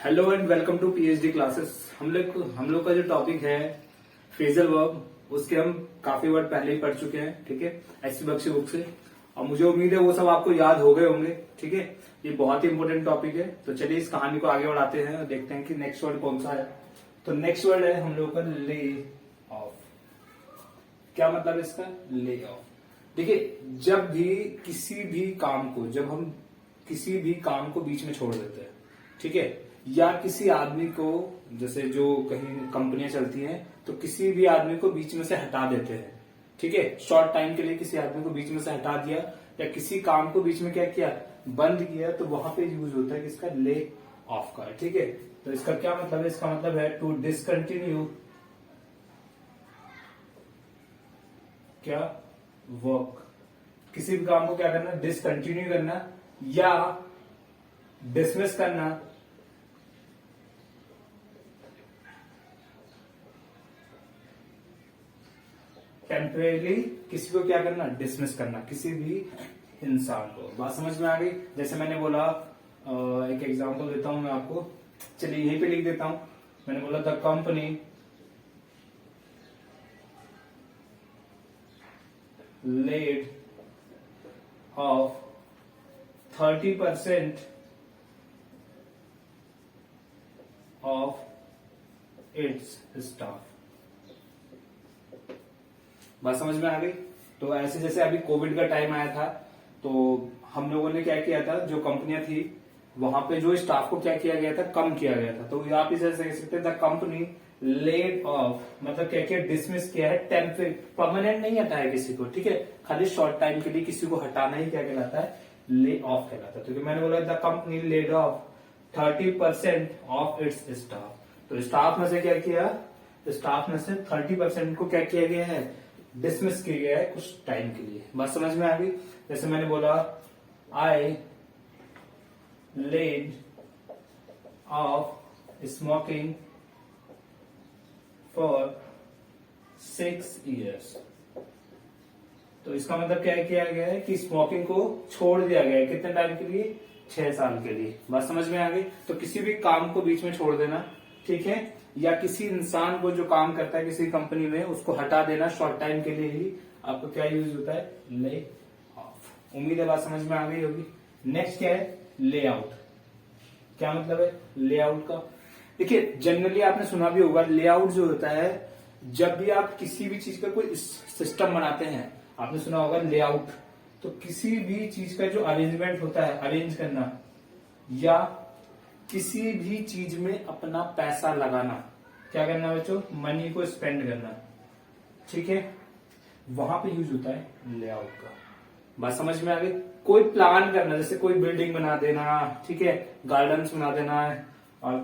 Hello and welcome to PhD classes. हम लोग का जो टॉपिक है फ्रेजल वर्ब, उसके हम काफी वर्ड पहले ही पढ़ चुके हैं। ठीक है, ऐसी बख्शी बुक से, और मुझे उम्मीद है वो सब आपको याद हो गए होंगे। ठीक है, ये बहुत ही इंपॉर्टेंट टॉपिक है। तो चलिए इस कहानी को आगे बढ़ाते हैं और देखते हैं कि नेक्स्ट वर्ड कौन सा है। तो नेक्स्ट वर्ड है हम लोग का ले ऑफ। क्या मतलब है इसका? Lay off. देखिए, जब हम किसी भी काम को बीच में छोड़ देते हैं, ठीक है, या किसी आदमी को, जैसे जो कहीं कंपनियां चलती हैं तो किसी भी आदमी को बीच में से हटा देते हैं। ठीक है, शॉर्ट टाइम के लिए किसी आदमी को बीच में से हटा दिया या किसी काम को बीच में क्या किया, बंद किया, तो वहां पे यूज होता है किसका? ले ऑफ का। ठीक है, तो इसका क्या मतलब है? इसका मतलब है टू डिसकंटिन्यू क्या वर्क। किसी भी काम को क्या करना? डिसकंटिन्यू करना या डिसमिस करना, टेम्परेली किसी को क्या करना? डिसमिस करना, किसी भी इंसान को। बात समझ में आ गई? जैसे मैंने बोला, एक एग्जांपल देता हूं मैं आपको। चलिए यहीं पे लिख देता हूं। मैंने बोला the company laid off 30% of its staff. बात समझ में आ गई? तो ऐसे जैसे अभी कोविड का टाइम आया था, तो हम लोगों ने क्या किया था, जो कंपनियां थी वहां पे जो स्टाफ को क्या किया गया था? कम किया गया था। तो आप इसे ऐसे कह सकते हैं द कंपनी लेड ऑफ, मतलब क्या किया? डिसमिस किया है। टेम्परेरी, परमानेंट नहीं हटाया किसी को। ठीक है, खाली शॉर्ट टाइम के लिए किसी को हटाना ही क्या कहलाता है? ले ऑफ कहलाता है। तो मैंने बोला the company laid off 30% of its staff. तो स्टाफ में से क्या किया? स्टाफ में से 30% को क्या किया गया है? डिसमिस किया गया है कुछ टाइम के लिए। बात समझ में आ गई? जैसे मैंने बोला I laid off smoking for 6 years। तो इसका मतलब क्या किया गया है कि स्मोकिंग को छोड़ दिया गया है। कितने टाइम के लिए? 6 साल के लिए। बात समझ में आ गई? तो किसी भी काम को बीच में छोड़ देना, ठीक है, या किसी इंसान को जो काम करता है किसी कंपनी में, उसको हटा देना शॉर्ट टाइम के लिए ही, आपको क्या यूज होता है? Lay off. उम्मीद है बात समझ में आ गई होगी। नेक्स्ट क्या है? ले आउट। क्या मतलब है लेआउट का? देखिए, जनरली आपने सुना भी होगा, लेआउट जो होता है, जब भी आप किसी भी चीज का कोई सिस्टम बनाते हैं, आपने सुना होगा लेआउट। तो किसी भी चीज का जो अरेंजमेंट होता है, अरेंज करना, या किसी भी चीज में अपना पैसा लगाना, क्या करना बच्चों? मनी को स्पेंड करना। ठीक है, वहां पे यूज होता है लेआउट का। बात समझ में आ गई? कोई प्लान करना, जैसे कोई बिल्डिंग बना देना, ठीक है, गार्डन्स बना देना, और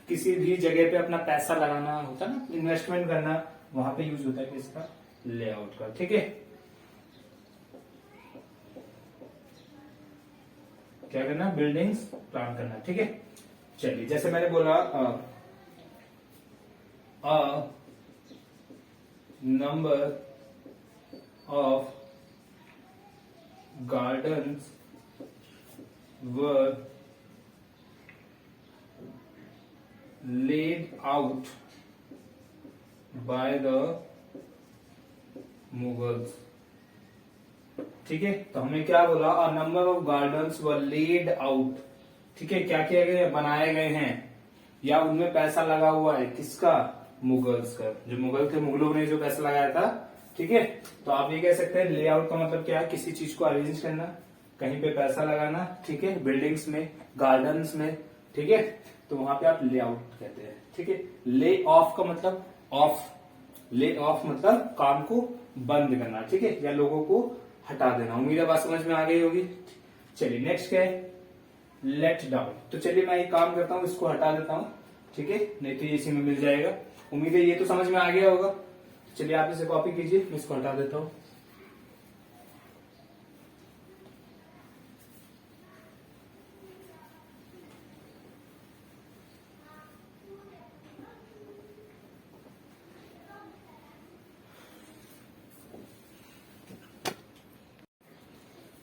किसी भी जगह पे अपना पैसा लगाना होता है ना, इन्वेस्टमेंट करना, वहां पे यूज होता है किसका? लेआउट का। ठीक है, क्या करना? बिल्डिंग्स प्लान करना। ठीक है, चलिए जैसे मैंने बोला number of gardens were laid out by the Mughals। ठीक है, तो हमने क्या बोला? A number of gardens were laid out. ठीक है, क्या किए गए? बनाए गए हैं, या उनमें पैसा लगा हुआ है। किसका? मुगल्स का। जो मुगल थे, मुगलों ने जो पैसा लगाया था। ठीक है, तो आप ये कह सकते हैं लेआउट का मतलब क्या है? किसी चीज को अरेंज करना, कहीं पे पैसा लगाना, ठीक है, बिल्डिंग्स में, गार्डन्स में। ठीक है, तो वहां पे आप लेआउट कहते हैं। ठीक है, ले ऑफ का मतलब ऑफ, ले ऑफ मतलब काम को बंद करना, ठीक है, या लोगों को हटा देना। उम्मीद है बात समझ में आ गई होगी। चलिए नेक्स्ट क्या है? Let down. तो चलिए मैं एक काम करता हूं, इसको हटा देता हूं, ठीक है, नहीं तो ये इसी में मिल जाएगा। उम्मीद है ये तो समझ में आ गया होगा। चलिए आप इसे कॉपी कीजिए, मैं इसको हटा देता हूं।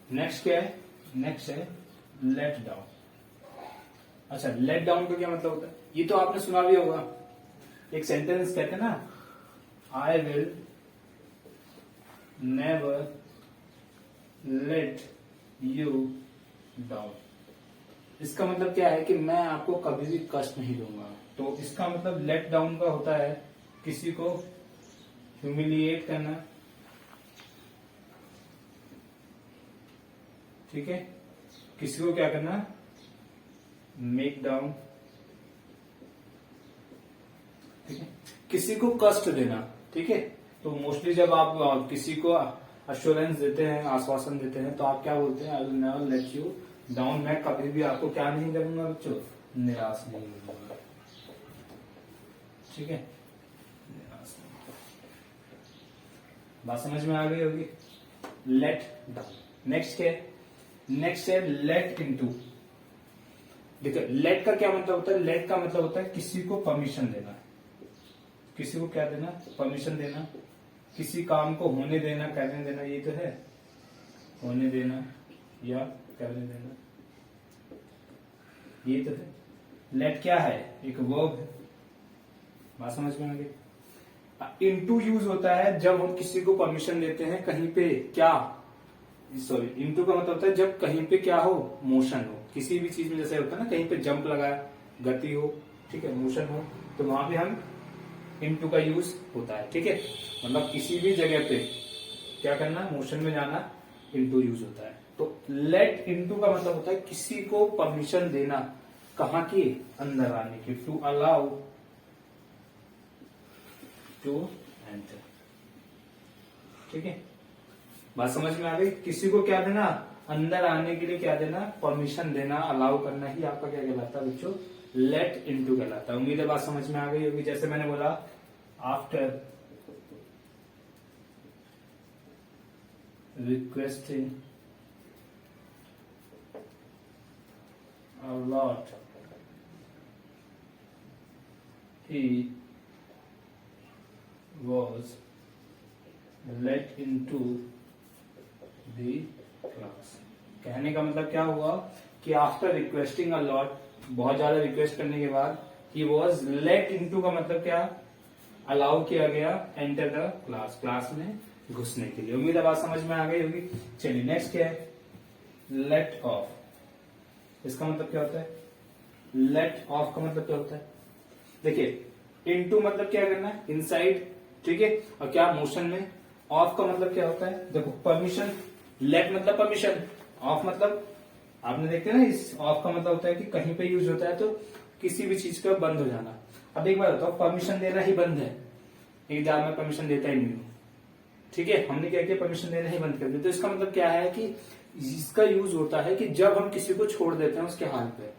नेक्स्ट क्या है? नेक्स्ट है लेट डाउन। अच्छा, लेट डाउन का क्या मतलब होता है? ये तो आपने सुना भी होगा, एक सेंटेंस कहते हैं ना, I will never let you down. इसका मतलब क्या है कि मैं आपको कभी भी कष्ट नहीं दूंगा। तो इसका मतलब लेट डाउन का होता है किसी को ह्यूमिलिएट करना, ठीक है, किसी को क्या करना, मेक डाउन, ठीक है, किसी को कष्ट देना, ठीक है। तो मोस्टली जब आप किसी को अश्योरेंस देते हैं, आश्वासन देते हैं, तो आप क्या बोलते हैं, I will never let you down, मैं कभी भी आपको क्या नहीं करूंगा बच्चों, निराश नहीं करूंगा, ठीक है, निराश नहीं। बात समझ में आ गई होगी। Let down. नेक्स्ट क्या है? नेक्स्ट है लेट इनटू। देखो लेट का क्या मतलब होता है? लेट का मतलब होता है किसी को परमिशन देना। किसी को क्या देना? परमिशन देना। किसी काम को होने देना, करने देना, ये तो है, होने देना या करने देना, ये तो है। लेट क्या है? एक वर्ब है। बात समझ में आ गई। इनटू यूज होता है जब हम किसी को परमिशन देते हैं कहीं पे, क्या, सॉरी, इनटू का मतलब होता है जब कहीं पे क्या हो, मोशन हो, किसी भी चीज में, जैसे होता है ना कहीं पे जंप लगाया, गति हो, ठीक है, मोशन हो, तो वहां पे हम इनटू का यूज होता है, ठीक है। मतलब किसी भी जगह पे क्या करना, मोशन में जाना, इनटू यूज होता है। तो लेट इनटू का मतलब होता है किसी को परमिशन देना, कहाँ की, अंदर आने की, टू अलाउ टू एंटर, ठीक है। बात समझ में आ गई। किसी को क्या देना, अंदर आने के लिए क्या देना, परमिशन देना, अलाउ करना ही आपका क्या कहलाता है बच्चों, लेट इनटू कहलाता है। उम्मीद है बात समझ में आ गई होगी। जैसे मैंने बोला, after requesting a lot he was let into the class। कहने का मतलब क्या हुआ कि आफ्टर रिक्वेस्टिंग अ लॉट, बहुत ज्यादा रिक्वेस्ट करने के बाद, ही वॉज लेट इनटू का मतलब क्या, अलाउ किया गया एंटर द क्लास, क्लास में घुसने के लिए। उम्मीद है बात समझ में आ गई होगी। चलिए नेक्स्ट क्या है, लेट ऑफ। इसका मतलब क्या होता है? लेट ऑफ का मतलब क्या होता है? देखिए इनटू मतलब क्या करना, इनसाइड, ठीक है, और क्या, मोशन में। ऑफ का मतलब क्या होता है? देखो परमिशन, लेट मतलब परमिशन, ऑफ मतलब आपने देखते ना, इस ऑफ का मतलब होता है कि कहीं पे यूज होता है तो किसी भी चीज का बंद हो जाना। अब एक बार बताओ, परमिशन देना ही बंद है, एक जार में परमिशन देता ही नहीं हूं, ठीक है, हमने क्या किया, परमिशन देना ही बंद कर दिया। तो इसका मतलब क्या है कि इसका यूज होता है कि जब हम किसी को छोड़ देते हैं उसके हाल पे,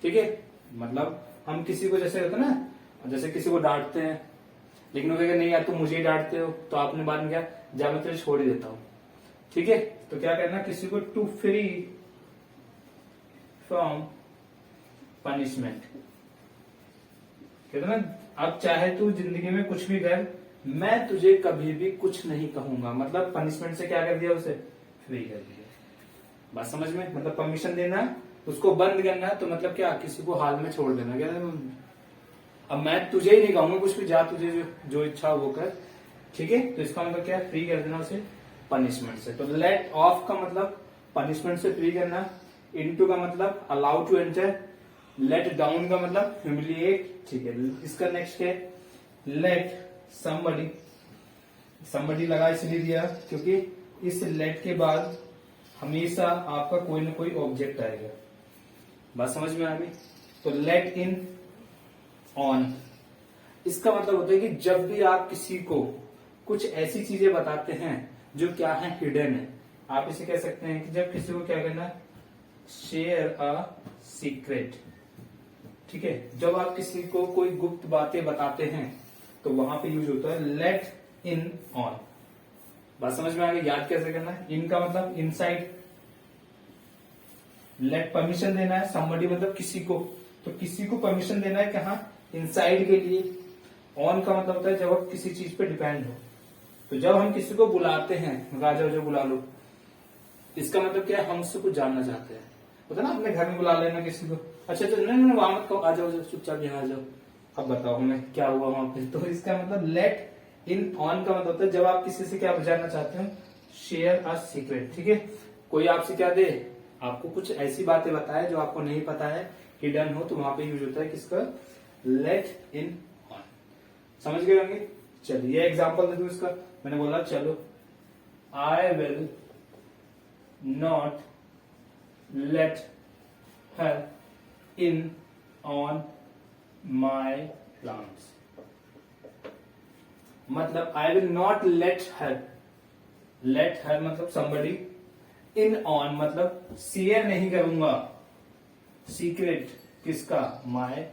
ठीक है। मतलब हम किसी को, जैसे होता है ना, जैसे किसी को डांटते हैं, लेकिन वो कहेगा नहीं यार तुम मुझे ही डांटते हो, तो आपने बाद में क्या, जा मैं तुझे छोड़ ही देता हूं, ठीक है। तो क्या करना, किसी को टू फ्री फ्रॉम पनिशमेंट, कहते ना, अब चाहे तू जिंदगी में कुछ भी कर, मैं तुझे कभी भी कुछ नहीं कहूंगा। मतलब पनिशमेंट से क्या कर दिया, उसे फ्री कर दिया। बात समझ में, मतलब परमिशन देना, उसको बंद करना, तो मतलब क्या, किसी को हाल में छोड़ देना। क्या, अब मैं तुझे ही नहीं कहूंगा कुछ भी, जा तुझे जो इच्छा हो वो कर, ठीक है। तो इसका मतलब क्या है, फ्री कर देना उसे पनिशमेंट से। तो लेट ऑफ का मतलब पनिशमेंट से फ्री करना, इनटू का मतलब allow to enter, let down का मतलब ह्यूमिलिएट, ठीक है। इसका नेक्स्ट है लेट समबडी। समबडी लगा इसलिए दिया क्योंकि इस लेट के बाद हमेशा आपका कोई ना कोई ऑब्जेक्ट आएगा। बात समझ में आ गई। तो लेट इन ऑन, इसका मतलब होता है कि जब भी आप किसी को कुछ ऐसी चीजें बताते हैं जो क्या है, हिडन है, आप इसे कह सकते हैं कि जब किसी को क्या करना, शेयर अ सीक्रेट, ठीक है। जब आप किसी को कोई गुप्त बातें बताते हैं तो वहां पे यूज होता है लेट इन ऑन। बात समझ में आ गई। याद कैसे करना है, इन का मतलब इनसाइड, लेट परमिशन देना है, समबडी मतलब किसी को, तो किसी को परमिशन देना है कहा, इनसाइड के लिए। ऑन का मतलब होता है जब आप किसी चीज पे डिपेंड हो। तो जब हम किसी को बुलाते हैं, राजा जो बुला लो, इसका मतलब क्या है, हम उससे कुछ जानना चाहते हैं। होता है ना, अपने घर में बुला लेना किसी को, अच्छा तो नहीं वहां मत कहो, आ जाओ चुपचाप यहाँ आ जाओ। अब बताओ हमें क्या हुआ वहां पे। तो इसका मतलब लेट इन ऑन का मतलब होता है जब आप किसी से क्या जानना चाहते हो, शेयर अ सीक्रेट। ठीक है, कोई आपसे क्या दे, आपको कुछ ऐसी बातें बताए जो आपको नहीं पता है, हिडन हो, तो वहां पे यूज होता है किसका, लेट इन ऑन। समझ गए होंगे। चलिए एग्जाम्पल दे दूं इसका। मैंने बोला चलो, I will not let her in on my plants. मतलब I will not let her मतलब somebody, इन ऑन मतलब शेयर नहीं करूंगा सीक्रेट किसका, माय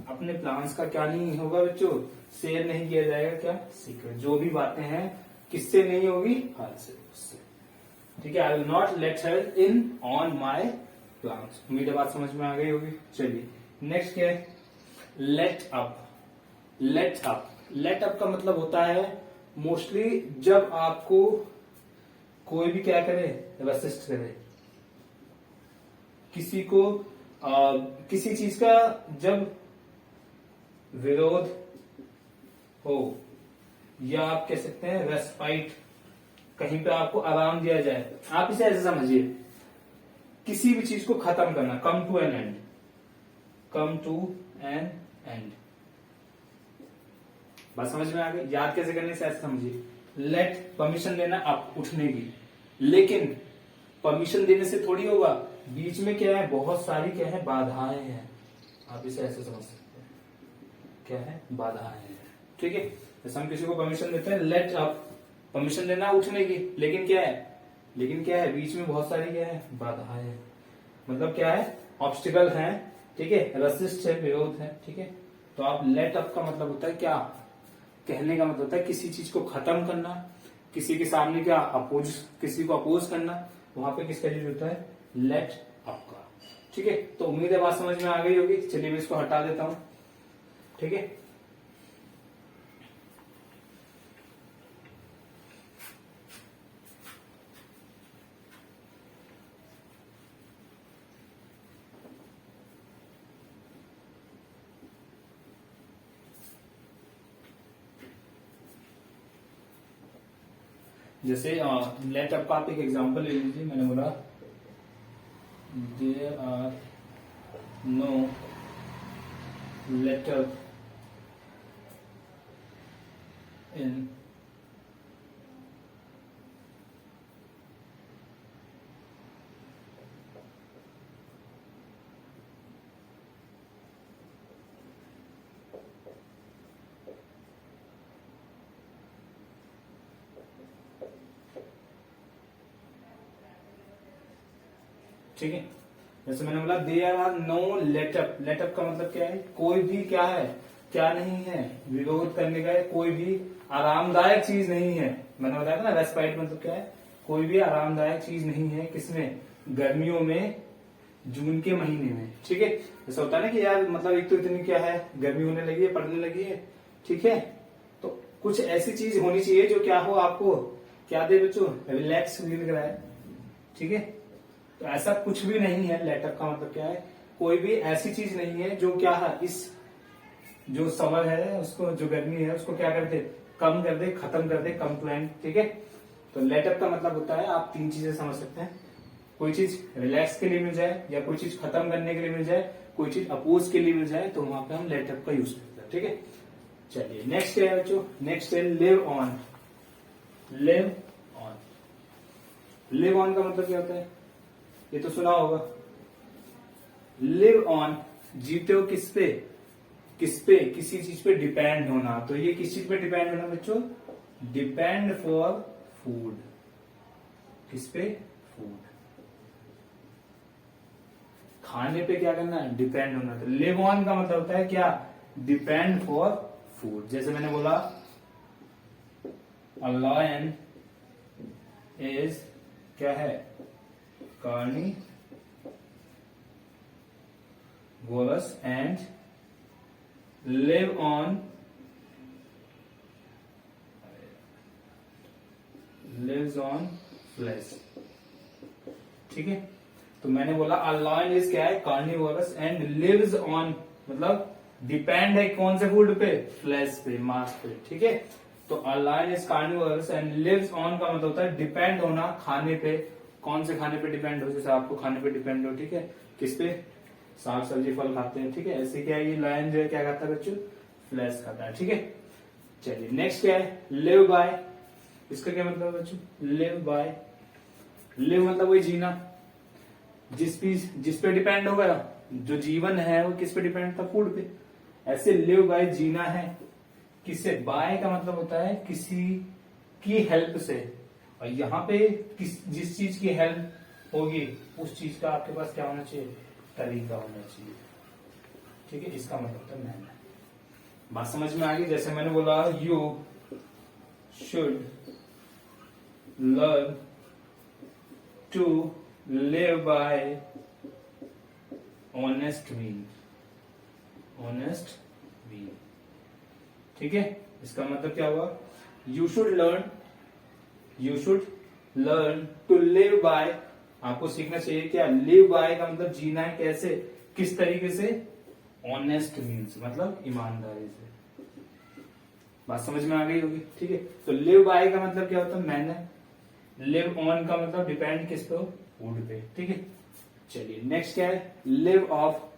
अपने प्लान्स का क्या नहीं होगा बच्चों, शेयर नहीं किया जाएगा क्या, सीक्रेट। जो भी बातें हैं किससे नहीं होगी, हर से, उससे। ठीक है, आई will not let her in on my plans. उम्मीद है बात समझ में आ गई होगी। चलिए नेक्स्ट क्या है, लेट अप। लेट अप का मतलब होता है मोस्टली जब आपको कोई भी क्या करे, रेसिस्ट करे किसी को, किसी चीज का जब विरोध हो, या आप कह सकते हैं रेस्पाइट, कहीं पे आपको आराम दिया जाए। आप इसे ऐसे समझिए, किसी भी चीज को खत्म करना, come to an end, come to an end. बात समझ में आ गई। याद कैसे करने से ऐसे समझिए, लेट परमिशन देना आप उठने की, लेकिन परमिशन देने से थोड़ी होगा, बीच में क्या है, बहुत सारी क्या है, बाधाएं हैं। आप इसे ऐसे समझ सकते हैं, क्या है, बाधाएं हैं। ठीक है, जैसे हम किसी को परमिशन देते हैं, लेट अप, परमिशन देना उठने की, लेकिन क्या है, बीच में बहुत सारी क्या है, बाधाएं हैं। मतलब क्या है, ऑब्स्टिकल है। ठीक है, रेसिस्ट है, विरोध है। ठीक है, तो आप लेट अप का मतलब होता है क्या, कहने का मतलब होता है किसी चीज को खत्म करना, किसी के सामने क्या अपोज, किसी को अपोज करना, वहां पे किसका यूज होता है, लेट अप का। ठीक है, तो उम्मीद है बात समझ में आ गई होगी। चलिए मैं इसको हटा देता हूं। ठीक है, जैसे लेट अप का आप एक एग्जांपल ले लीजिए। मैंने बोला देयर आर नो लेटर इन ठीक है, जैसे मैंने बोला देयर आर नो लेटअप। लेटअप का मतलब क्या है, कोई भी क्या है, क्या नहीं है, विरोध करने का है, कोई भी आरामदायक चीज नहीं है। मैंने बताया था ना, रेस्पाइट मतलब क्या है, कोई भी आरामदायक चीज नहीं है किसमें, गर्मियों में, जून के महीने में। ठीक है, ऐसा होता है ना कि यार मतलब एक तो इतनी क्या है, गर्मी होने लगी है, पड़ने लगी है। ठीक है, तो कुछ ऐसी चीज होनी चाहिए जो क्या हो, आपको क्या दे बच्चों, रिलैक्स फील कराए। ठीक है, तो ऐसा कुछ भी नहीं है। लेटअप का मतलब क्या है, कोई भी ऐसी चीज नहीं है जो क्या है, इस जो समर है उसको, जो गर्मी है उसको क्या कर दे, कम कर दे, खत्म कर दे, कम टू एंड। ठीक है, तो लेटअप का मतलब होता है, आप तीन चीजें समझ सकते हैं, कोई चीज रिलैक्स के लिए मिल जाए, या कोई चीज खत्म करने के लिए मिल जाए, कोई चीज अपोज के लिए मिल जाए, तो वहां पे हम लेटअप का यूज करते हैं। ठीक है, चलिए नेक्स्ट क्या है बच्चों, नेक्स्ट है live on. Live on, live on का मतलब क्या होता है, ये तो सुना होगा, लिव ऑन, जीते हो किस पे, किसी चीज पे डिपेंड होना। तो ये किस चीज पे डिपेंड होना बच्चों, डिपेंड फॉर फूड, किस पे, फूड, खाने पे क्या करना है, डिपेंड होना। तो लिव ऑन का मतलब होता है क्या, डिपेंड फॉर फूड। जैसे मैंने बोला अ लायन इज क्या है, carnivorous and lives on flesh। ठीक है, तो मैंने बोला अ लायन इज क्या है, कार्निवोरस एंड लिव्स ऑन, मतलब डिपेंड है कौन से फूड पे, फ्लैश पे, मांस पे, ठीक है। तो a lion is carnivorous and lives on का मतलब होता है डिपेंड होना, खाने पे, कौन से खाने पे डिपेंड हो, जैसे आपको खाने पे डिपेंड हो, ठीक है, किस पे, साग सब्जी फल खाते हैं, ठीक है, ऐसे क्या है ये लायन जो है क्या खाता है बच्चों, फ्लैश खाता है, ठीक है। चलिए नेक्स्ट क्या है, लिव बाय, इसका क्या मतलब है बच्चों, लिव बाय, लिव मतलब वही जीना, जिस पे डिपेंड होगा, जो जीवन है वो किस पे डिपेंड था, फूड पे। ऐसे लिव बाय जीना है, किससे, बाय का मतलब होता है किसी की हेल्प से, और यहाँ पे जिस चीज की हेल्प होगी उस चीज का आपके पास क्या होना चाहिए, तरीका होना चाहिए, ठीक है, इसका मतलब होता है मैनर। बात समझ में आ गई। जैसे मैंने बोला you should learn to live by honest mean, honest mean, ठीक है, इसका मतलब क्या हुआ, you should learn to live by, आपको सीखना चाहिए क्या, लिव बाय का मतलब जीना है कैसे, किस तरीके से, ऑनेस्ट मीन्स मतलब ईमानदारी से। बात समझ में आ गई होगी, ठीक है। तो लिव बाय का मतलब क्या होता है, मैनर, लिव ऑन का मतलब डिपेंड किस पे, फूड पे, ठीक है। चलिए नेक्स्ट क्या है, लिव ऑफ,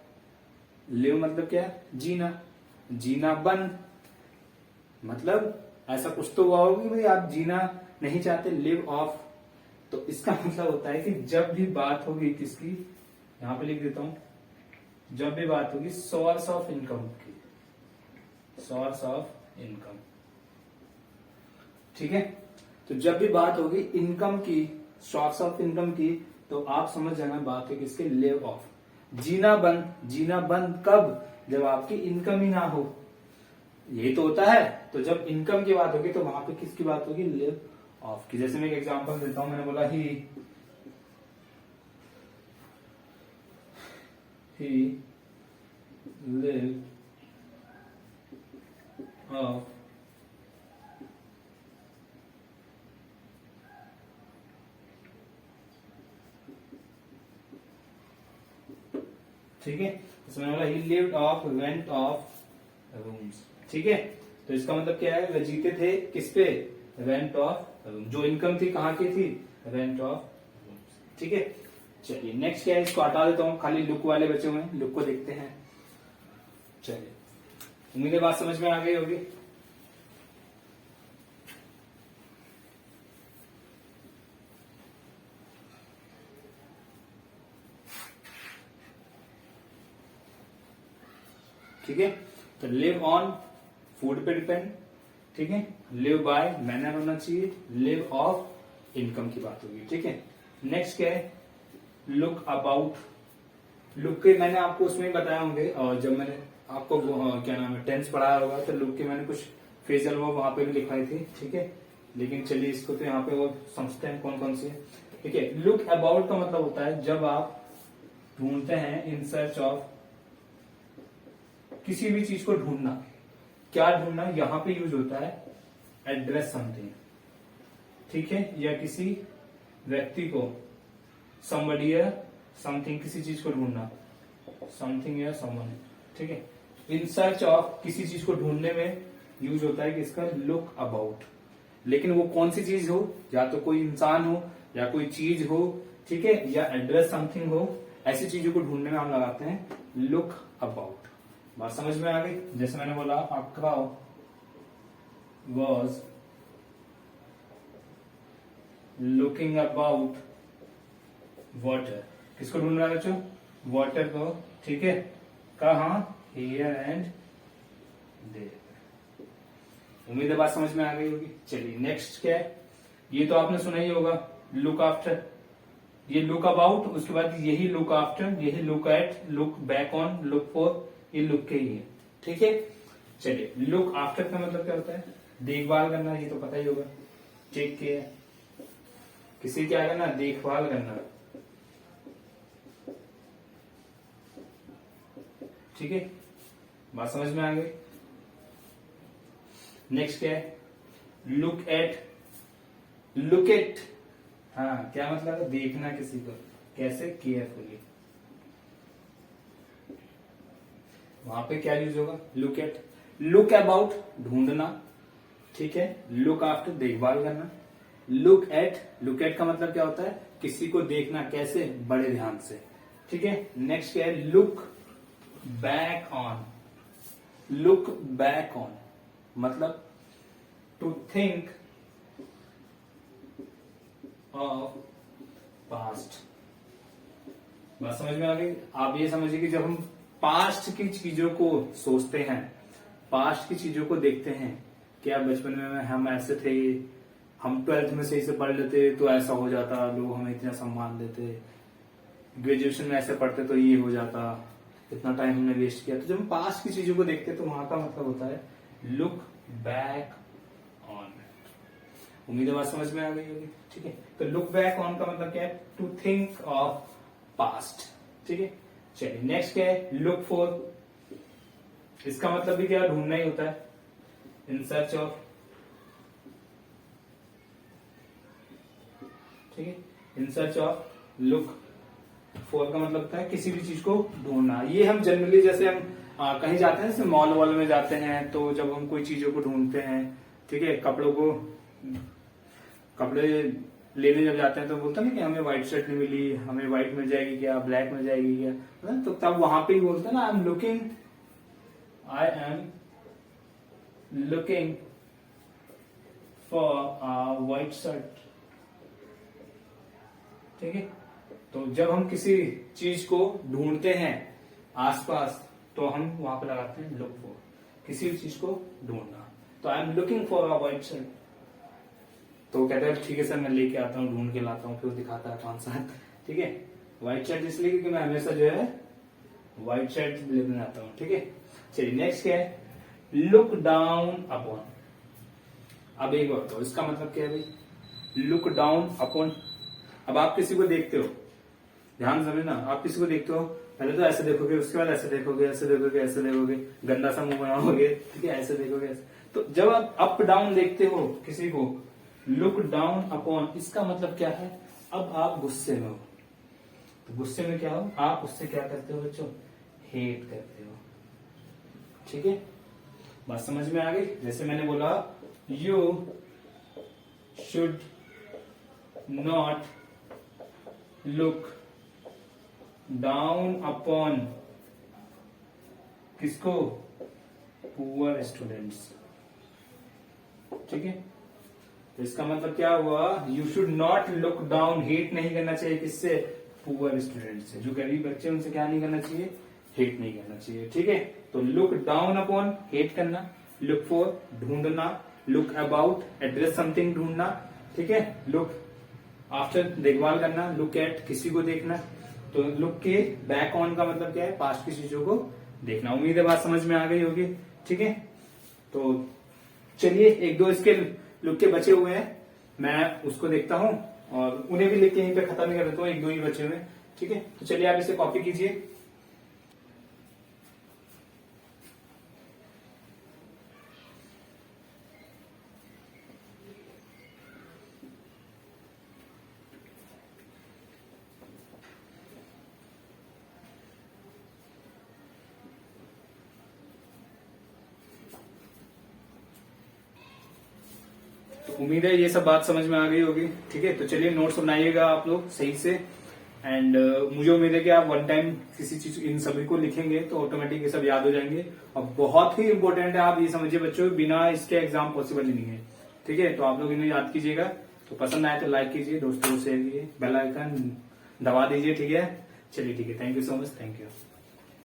लिव मतलब क्या है, जीना, जीना बंद, मतलब ऐसा कुछ तो हुआ होगा कि भाई आप जीना नहीं चाहते, लिव ऑफ, तो इसका मतलब होता है कि जब भी बात होगी किसकी, यहां पे लिख देता हूं, जब भी बात होगी सोर्स ऑफ इनकम की, सोर्स ऑफ इनकम, ठीक है। तो जब भी बात होगी इनकम की, सोर्स ऑफ इनकम की, तो आप समझ जाना बात है किसके, लिव ऑफ, जीना बंद, जीना बंद कब, जब आपकी इनकम ही ना हो, यही तो होता है। तो जब इनकम की बात होगी तो वहां पे किसकी बात होगी, लिव ऑफ की। जैसे मैं एक एग्जांपल देता हूं, मैंने बोला ही लिव ऑफ ठीक है, इसमें बोला ही lived of rent of rooms, ठीक है। तो इसका मतलब क्या है, वे जीते थे किस पे, रेंट ऑफ रूम, जो इनकम थी कहाँ की थी, रेंट ऑफ रूम्स, ठीक है। चलिए नेक्स्ट क्या है, इसको हटा देता हूँ, खाली लुक वाले बचे हुए हैं, लुक को देखते हैं। चलिए उम्मीद है बात समझ में आ गई होगी। ठीक है, तो लिव ऑन फूड पे डिपेंड, ठीक है, लिव बाय मैनर होना चाहिए, लिव ऑफ इनकम की बात होगी, ठीक है। नेक्स्ट क्या है, लुक अबाउट, लुक के मैंने आपको उसमें बताया होंगे, और जब मैंने आपको क्या नाम है टेंस पढ़ाया होगा तो लुक के मैंने कुछ फेजल वो वहां पे भी लिखवाई थी, ठीक है। लेकिन चलिए इसको तो यहाँ पे वो समझते हैं कौन कौन सी है, ठीक है। लुक अबाउट का मतलब होता है जब आप ढूंढते हैं, इन सर्च ऑफ, किसी भी चीज को ढूंढना, क्या ढूंढना, यहां पे यूज होता है एड्रेस समथिंग, ठीक है, या किसी व्यक्ति को, somebody या समथिंग, किसी चीज को ढूंढना, समथिंग या समवन, ठीक है। इन सर्च ऑफ, किसी चीज को ढूंढने में यूज होता है किसका, लुक अबाउट, लेकिन वो कौन सी चीज हो, या तो कोई इंसान हो या कोई चीज हो, ठीक है, या एड्रेस समथिंग हो, ऐसी चीजों को ढूंढने में हम लगाते हैं लुक अबाउट। बात समझ में आ गई। जैसे मैंने बोला अक्राउ वॉज लुकिंग अबाउट वाटर, किसको ढूंढ रहा है बच्चों, वाटर को, ठीक है, कहा, हियर एंड देयर। उम्मीद है बात समझ में आ गई होगी। चलिए नेक्स्ट क्या है, ये तो आपने सुना ही होगा, लुक आफ्टर, ये लुक अबाउट, उसके बाद यही लुक आफ्टर, यही look at, look back on, look for, ये लुक के ही है, ठीक है। चलिए लुक आफ्टर का मतलब क्या होता है, देखभाल करना, ये तो पता ही होगा, टेक केयर, किसी क्या करना, देखभाल करना, ठीक है। बात समझ में आ गई। नेक्स्ट क्या है, लुक एट, लुक एट, हाँ क्या मतलब है, देखना किसी को, कैसे? केयरफुली। वहां पे क्या यूज होगा? Look at. लुक अबाउट, ढूंढना, ठीक है। लुक आफ्टर, देखभाल करना। लुक एट का मतलब क्या होता है? किसी को देखना, कैसे? बड़े ध्यान से, ठीक है। नेक्स्ट क्या है? Look back on. Look back on मतलब टू थिंक ऑफ पास्ट। बात समझ में आ गई? आप ये समझिए कि जब हम पास्ट की चीजों को सोचते हैं, पास्ट की चीजों को देखते हैं, क्या बचपन में हम ऐसे थे, हम 12th में सही से पढ़ लेते तो ऐसा हो जाता, लोग हमें इतना सम्मान देते, ग्रेजुएशन में ऐसे पढ़ते तो ये हो जाता, इतना टाइम हमने वेस्ट किया। तो जब हम पास्ट की चीजों को देखते हैं तो वहां का मतलब होता है लुक बैक ऑन। उम्मीद है बात समझ में आ गई होगी, ठीक है। तो लुक बैक ऑन का मतलब क्या है? टू थिंक ऑफ पास्ट, ठीक है। चलिए नेक्स्ट क्या है? Look for. इसका मतलब भी क्या? ढूंढना ही होता है। इन सर्च ऑफ, ठीक है। In search of. Look for का मतलब होता है किसी भी चीज को ढूंढना। ये हम जनरली जैसे हम कहीं जाते हैं, जैसे मॉल वॉल में जाते हैं, तो जब हम कोई चीजों को ढूंढते हैं, ठीक है, कपड़े लेने जब जाते हैं तो बोलते हैं ना कि हमें व्हाइट शर्ट नहीं मिली, हमें व्हाइट मिल जाएगी क्या, ब्लैक मिल जाएगी क्या, तो तब वहां पे ही बोलते हैं ना, I am looking for a white shirt, ठीक है। तो जब हम किसी चीज को ढूंढते हैं आसपास, तो हम वहां पे लगाते हैं लुक फॉर, किसी भी चीज को ढूंढना। तो I am looking for a white shirt, तो कहते हैं ठीक है सर, मैं लेके आता हूँ, ढूंढ के लाता हूँ, फिर दिखाता है 5 साल, ठीक है। व्हाइट शर्ट इसलिए क्योंकि मैं हमेशा जो है व्हाइट शर्ट लेने आता हूँ, ठीक है। चलिए नेक्स्ट क्या है? Look down upon. अब एक बात तो इसका मतलब क्या है भाई? Look down upon. अब आप किसी को देखते हो, ध्यान समझना, आप किसी को देखते हो, पहले तो ऐसे देखोगे, उसके बाद ऐसे देखोगे, ऐसे देखोगे, ऐसे देखोगे, गंदा सा मुंह बनाओगे, ठीक है, ऐसे देखोगे, ऐसे। तो जब आप अप डाउन देखते हो किसी को, लुक डाउन अपॉन, इसका मतलब क्या है? अब आप गुस्से में हो, तो गुस्से में क्या हो? आप उससे क्या करते हो बच्चों? हेट करते हो, ठीक है। बात समझ में आ गई? जैसे मैंने बोला, you should not look down upon, किसको? पुअर स्टूडेंट्स, ठीक है। तो इसका मतलब क्या हुआ? You should not look down, hate नहीं करना चाहिए, किससे? पुअर स्टूडेंट से। जो गरीब बच्चे उनसे क्या नहीं करना चाहिए? हेट नहीं करना चाहिए, ठीक है। तो लुक डाउन अपॉन, हेट करना। लुक फॉर, ढूंढना। लुक अबाउट, एड्रेस समथिंग, ढूंढना, ठीक है। लुक आफ्टर, देखभाल करना। लुक एट, किसी को देखना। तो लुक के बैक ऑन का मतलब क्या है? पास्ट की चीजों को देखना। उम्मीद है बात समझ में आ गई होगी, ठीक है। तो चलिए एक दो इसके लुक के बचे हुए हैं, मैं उसको देखता हूं और उन्हें भी लिख के यहीं पे खत्म नहीं कर देता हूँ, एक दो ही बचे हुए हैं, ठीक है। तो चलिए आप इसे कॉपी कीजिए। उम्मीद है ये सब बात समझ में आ गई होगी, ठीक है। तो चलिए नोट्स बनाइएगा आप लोग सही से, एंड मुझे उम्मीद है कि आप वन टाइम किसी चीज इन सभी को लिखेंगे तो ऑटोमेटिक ये सब याद हो जाएंगे। और बहुत ही इंपॉर्टेंट है, आप ये समझिए बच्चों, बिना इसके एग्जाम पॉसिबल ही नहीं है, ठीक है। तो आप लोग इन्हें याद कीजिएगा। तो पसंद आए तो लाइक कीजिए, दोस्तों को शेयर कीजिए, बेल आइकन दबा दीजिए, ठीक है। चलिए ठीक है, thank you so much, thank you.